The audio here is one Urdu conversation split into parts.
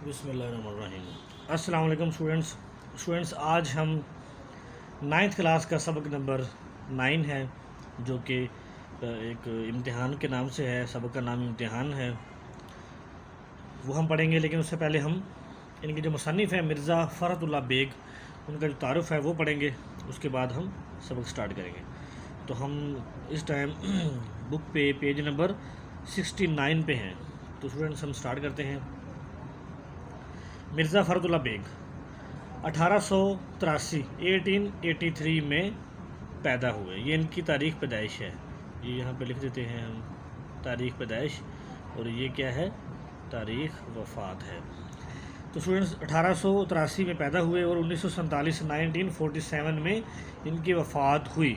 بسم اللہ الرحمن الرحیم۔ السلام علیکم اسٹوڈنٹس، آج ہم 9th کلاس کا سبق نمبر 9 ہے، جو کہ ایک امتحان کے نام سے ہے۔ سبق کا نام امتحان ہے، وہ ہم پڑھیں گے، لیکن اس سے پہلے ہم ان کے جو مصنف ہیں مرزا فرحت اللہ بیگ، ان کا جو تعارف ہے وہ پڑھیں گے، اس کے بعد ہم سبق سٹارٹ کریں گے۔ تو ہم اس ٹائم بک پہ پیج نمبر 69 پہ ہیں، تو اسٹوڈنٹس ہم سٹارٹ کرتے ہیں۔ مرزا فرحت اللہ بیگ 1883 میں پیدا ہوئے، یہ ان کی تاریخ پیدائش ہے۔ یہ یہاں پہ لکھ دیتے ہیں ہم تاریخ پیدائش، اور یہ کیا ہے؟ تاریخ وفات ہے۔ تو اسٹوڈنٹس 1883 میں پیدا ہوئے اور 1947 میں ان کی وفات ہوئی۔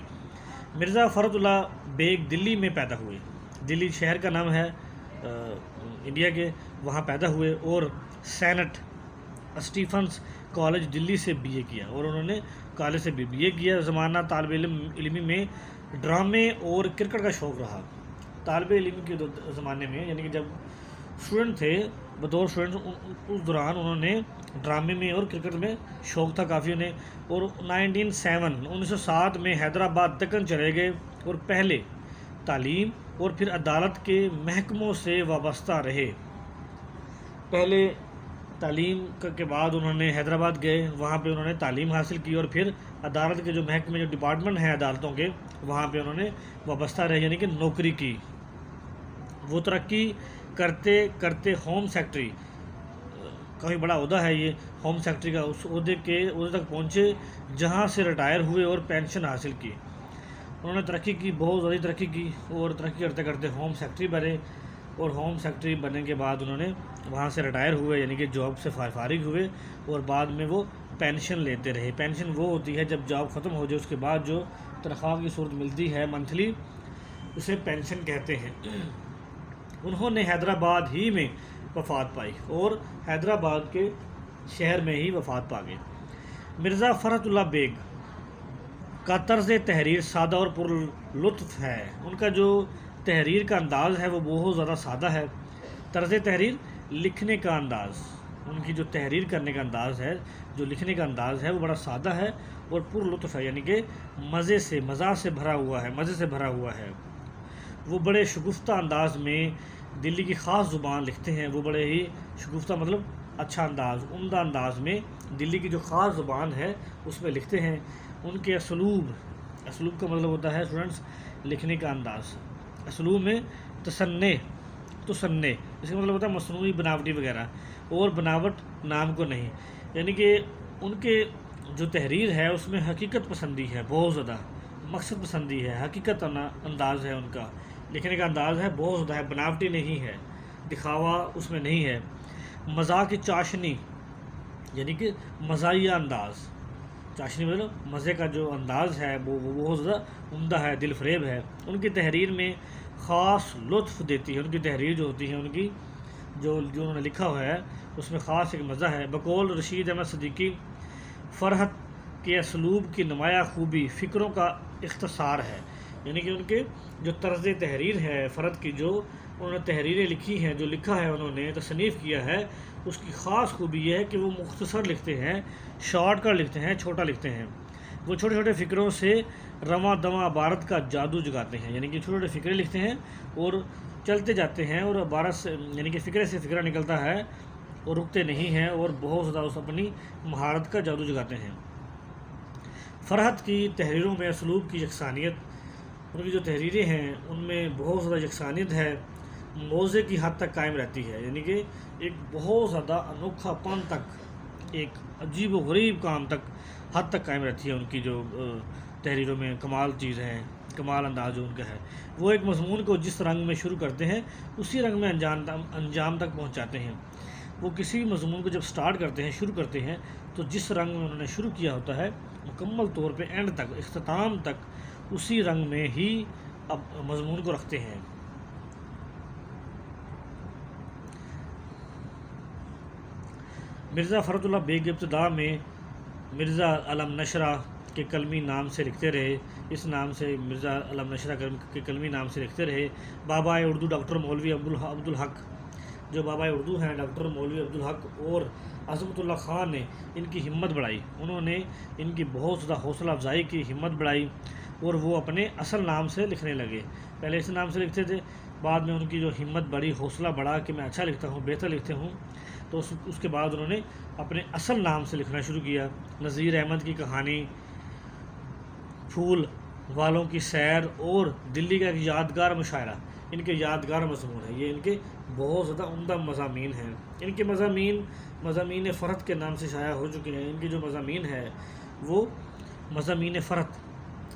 مرزا فرحت اللہ بیگ دلی میں پیدا ہوئے، دلی شہر کا نام ہے انڈیا کے، وہاں پیدا ہوئے، اور سینٹ اسٹیفنس کالج دلی سے بی اے کیا، اور انہوں نے کالج سے بی اے کیا۔ زمانہ طالب علمی میں ڈرامے اور کرکٹ کا شوق رہا۔ طالب علم کے زمانے میں، یعنی کہ جب اسٹوڈنٹ تھے، بطور اسٹوڈنٹ، اس دوران انہوں نے ڈرامے میں اور کرکٹ میں شوق تھا کافی انہیں، اور 1907 میں حیدرآباد دکن چلے گئے اور پہلے تعلیم اور پھر عدالت کے محکموں سے وابستہ رہے۔ پہلے تعلیم کے بعد انہوں نے حیدرآباد گئے، وہاں پہ انہوں نے تعلیم حاصل کی، اور پھر عدالت کے جو محکمے، جو ڈپارٹمنٹ ہیں عدالتوں کے، وہاں پہ انہوں نے وابستہ رہے، یعنی کہ نوکری کی۔ وہ ترقی کرتے کرتے ہوم سیکرٹری، کافی بڑا عہدہ ہے یہ ہوم سیکرٹری کا، اس عہدے تک پہنچے، جہاں سے ریٹائر ہوئے اور پینشن حاصل کی۔ انہوں نے ترقی کی، بہت زیادہ ترقی کی، اور ترقی کرتے کرتے ہوم سیکرٹری بنے، اور ہوم سیکرٹری بننے کے بعد انہوں نے وہاں سے ریٹائر ہوئے، یعنی کہ جاب سے فارغ ہوئے، اور بعد میں وہ پینشن لیتے رہے۔ پینشن وہ ہوتی ہے جب جاب ختم ہو جائے، اس کے بعد جو تنخواہ کی صورت ملتی ہے منتھلی، اسے پینشن کہتے ہیں۔ انہوں نے حیدرآباد ہی میں وفات پائی، اور حیدرآباد کے شہر میں ہی وفات پا گئے۔ مرزا فرحت اللہ بیگ کا طرز تحریر سادہ اور پر لطف ہے۔ ان کا جو تحریر کا انداز ہے وہ بہت زیادہ سادہ ہے۔ طرز تحریر، لکھنے کا انداز، ان کی جو تحریر کرنے کا انداز ہے، جو لکھنے کا انداز ہے، وہ بڑا سادہ ہے اور پر لطف ہے، یعنی کہ مزاح سے بھرا ہوا ہے، مزے سے بھرا ہوا ہے۔ وہ بڑے شگفتہ انداز میں دلی کی خاص زبان لکھتے ہیں، وہ بڑے ہی شگفتہ مطلب اچھا انداز، عمدہ انداز میں دلی کی جو خاص زبان ہے اس میں لکھتے ہیں۔ ان کے اسلوب کا مطلب ہوتا ہے اسٹوڈنٹس لکھنے کا انداز۔ اسلوب میں تصنع، اس کا مطلب ہوتا ہے مصنوعی، بناوٹی وغیرہ، اور بناوٹ نام کو نہیں، یعنی کہ ان کے جو تحریر ہے اس میں حقیقت پسندی ہے، بہت زیادہ مقصد پسندی ہے، حقیقت انداز ہے ان کا، لکھنے کا انداز ہے بہت زیادہ ہے، بناوٹی نہیں ہے، دکھاوا اس میں نہیں ہے۔ مزاح کی چاشنی، یعنی کہ مزاحیہ انداز، چاشنی مطلب مزے کا جو انداز ہے وہ بہت زیادہ عمدہ ہے، دل فریب ہے۔ ان کی تحریر میں خاص لطف دیتی ہے، ان کی تحریر جو ہوتی ہے، ان کی جو انہوں نے لکھا ہوا ہے اس میں خاص ایک مزہ ہے۔ بقول رشید احمد صدیقی، فرحت کے اسلوب کی نمایاں خوبی فکروں کا اختصار ہے، یعنی کہ ان کے جو طرز تحریر ہے فرحت کی، جو انہوں نے تحریریں لکھی ہیں، جو لکھا ہے انہوں نے، تصنیف کیا ہے، اس کی خاص خوبی یہ ہے کہ وہ مختصر لکھتے ہیں، شارٹ کٹ لکھتے ہیں، چھوٹا لکھتے ہیں۔ وہ چھوٹے چھوٹے فکروں سے رواں دواں عبارت کا جادو جگاتے ہیں، یعنی کہ چھوٹے چھوٹے فکرے لکھتے ہیں اور چلتے جاتے ہیں، اور عبارت سے، یعنی کہ فکرے سے فکرہ نکلتا ہے اور رکتے نہیں ہیں، اور بہت زیادہ اس اپنی مہارت کا جادو جگاتے ہیں۔ فرحت کی تحریروں میں اسلوب کی یکسانیت، ان کی جو تحریریں ہیں ان میں بہت زیادہ یکسانیت ہے، موضوع کی حد تک قائم رہتی ہے، یعنی کہ ایک بہت زیادہ انوکھا پن تک، ایک عجیب و غریب کام تک، حد تک قائم رہتی ہے ان کی جو تحریروں میں کمال چیز ہے، کمال انداز جو ان کا ہے۔ وہ ایک مضمون کو جس رنگ میں شروع کرتے ہیں اسی رنگ میں انجام تک پہنچاتے ہیں۔ وہ کسی بھی مضمون کو جب سٹارٹ کرتے ہیں، شروع کرتے ہیں، تو جس رنگ میں انہوں نے شروع کیا ہوتا ہے مکمل طور پہ اینڈ تک، اختتام تک اسی رنگ میں ہی اب مضمون کو رکھتے ہیں۔ مرزا فرحت اللہ بیگ ابتدا میں مرزا علم نشرہ کے کلمی نام سے لکھتے رہے، اس نام سے مرزا علم نشرہ کے کلمی نام سے لکھتے رہے۔ بابا اردو ڈاکٹر مولوی عبدالحق جو بابا اردو ہیں ڈاکٹر مولوی عبدالحق اور عظمت اللہ خان نے ان کی ہمت بڑھائی، انہوں نے ان کی بہت زیادہ حوصلہ افزائی کی، ہمت بڑھائی، اور وہ اپنے اصل نام سے لکھنے لگے۔ پہلے اس نام سے لکھتے تھے، بعد میں ان کی جو ہمت بڑھی، حوصلہ بڑھا کہ میں اچھا لکھتا ہوں، بہتر لکھتے ہوں، تو اس کے بعد انہوں نے اپنے اصل نام سے لکھنا شروع کیا۔ نذیر احمد کی کہانی، پھول والوں کی سیر اور دلی کا ایک یادگار مشاعرہ ان کے یادگار مضمون ہیں۔ یہ ان کے بہت زیادہ عمدہ مضامین ہیں۔ ان کے مضامین فرد کے نام سے شائع ہو چکے ہیں۔ ان کی جو مضامین ہے وہ مضامین فرد،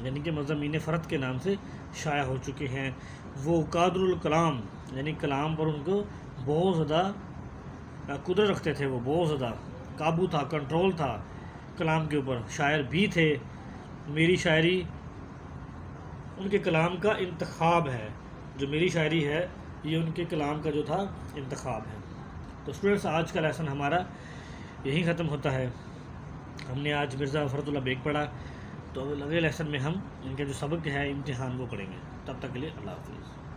یعنی کہ مضامین فرد کے نام سے شائع ہو چکے ہیں۔ وہ قادر الکلام، یعنی کلام پر ان کو بہت زیادہ قدرت رکھتے تھے، وہ بہت زیادہ قابو تھا، کنٹرول تھا کلام کے اوپر۔ شاعر بھی تھے۔ میری شاعری ان کے کلام کا انتخاب ہے، جو میری شاعری ہے یہ ان کے کلام کا جو تھا انتخاب ہے۔ تو اسٹوڈنٹس، آج کا لیسن ہمارا یہی ختم ہوتا ہے۔ ہم نے آج مرزا فرت اللہ بیگ پڑھا، تو اگلے لیسن میں ہم ان کے جو سبق ہے امتحان وہ پڑھیں گے۔ تب تک کے لیے اللہ حافظ۔